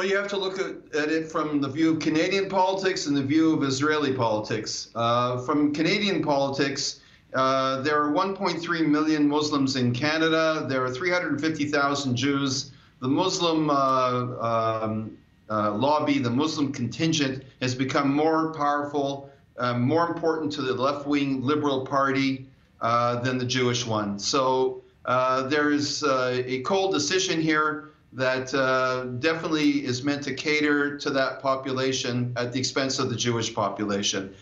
Well, you have to look at it from the view of Canadian politics and the view of Israeli politics. From Canadian politics, there are 1.3 million Muslims in Canada. There are 350,000 Jews. The Muslim lobby, the Muslim contingent, has become more powerful, more important to the left-wing Liberal Party than the Jewish one. So there is a cold decision here that definitely is meant to cater to that population at the expense of the Jewish population.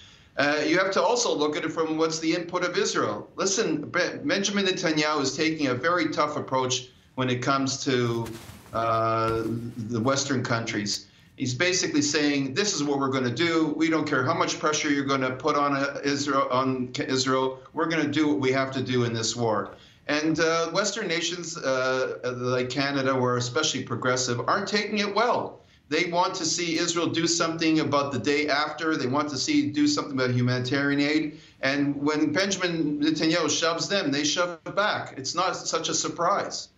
You have to also look at it from what's the input of Israel. Listen, Benjamin Netanyahu is taking a very tough approach when it comes to the Western countries. He's basically saying, this is what we're going to do. We don't care how much pressure you're going to put on Israel. We're going to do what we have to do in this war. And Western nations like Canada, who are especially progressive, aren't taking it well. They want to see Israel do something about the day after. They want to see do something about humanitarian aid. And when Benjamin Netanyahu shoves them, they shove it back. It's not such a surprise.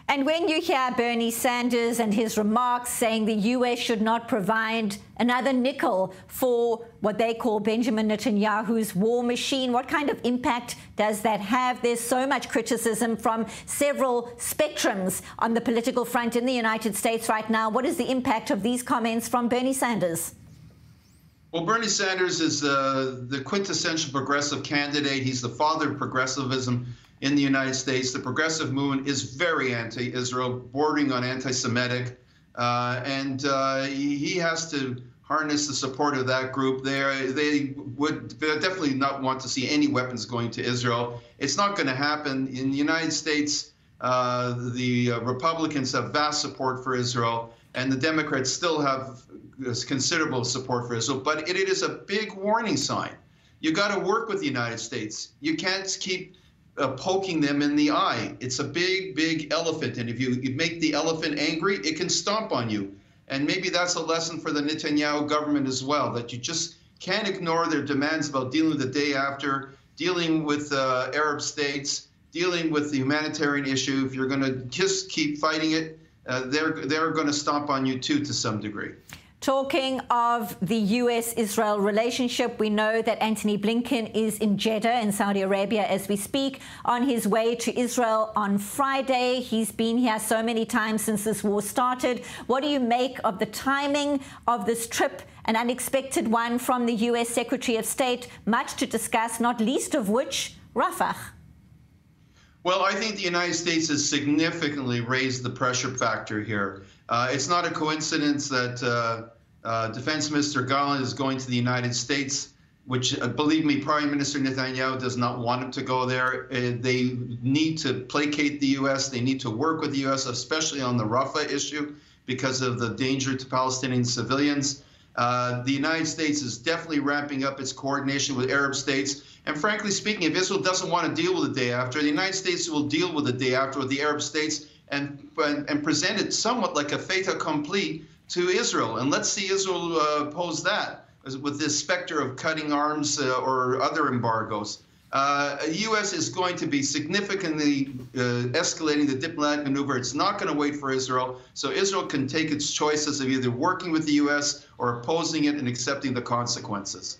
And when you hear Bernie Sanders and his remarks saying the U.S. should not provide another nickel for what they call Benjamin Netanyahu's war machine, what kind of impact does that have? There's so much criticism from several spectrums on the political front in the United States right now. What is the impact of these comments from Bernie Sanders? Well, Bernie Sanders is the quintessential progressive candidate. He's the father of progressivism in the United States. The progressive movement is very anti-Israel, bordering on anti-Semitic, and he has to harness the support of that group. They would definitely not want to see any weapons going to Israel. It's not going to happen. In the United States, the Republicans have vast support for Israel, and the Democrats still have considerable support for Israel, but it is a big warning sign. You got to work with the United States. You can't keep poking them in the eye. It's a big, big elephant, and if you make the elephant angry, it can stomp on you. And maybe that's a lesson for the Netanyahu government as well, that you just can't ignore their demands about dealing with the day after, dealing with Arab states, dealing with the humanitarian issue. If you're going to just keep fighting it, they're going to stomp on you too, to some degree. Talking of the U.S.-Israel relationship, we know that Antony Blinken is in Jeddah in Saudi Arabia as we speak, on his way to Israel on Friday. He's been here so many times since this war started. What do you make of the timing of this trip, an unexpected one from the U.S. Secretary of State? Much to discuss, not least of which, Rafah. Well, I think the United States has significantly raised the pressure factor here. It's not a coincidence that Defense Minister Gallant is going to the United States, which, believe me, Prime Minister Netanyahu does not want him to go there. They need to placate the U.S. They need to work with the U.S., especially on the Rafah issue, because of the danger to Palestinian civilians. The United States is definitely ramping up its coordination with Arab states. And frankly speaking, if Israel doesn't want to deal with the day after, the United States will deal with the day after with the Arab states and present it somewhat like a fait accompli to Israel. And let's see Israel oppose that with this specter of cutting arms or other embargoes. The U.S. is going to be significantly escalating the diplomatic maneuver. It's not going to wait for Israel, so Israel can take its choices of either working with the U.S. or opposing it and accepting the consequences.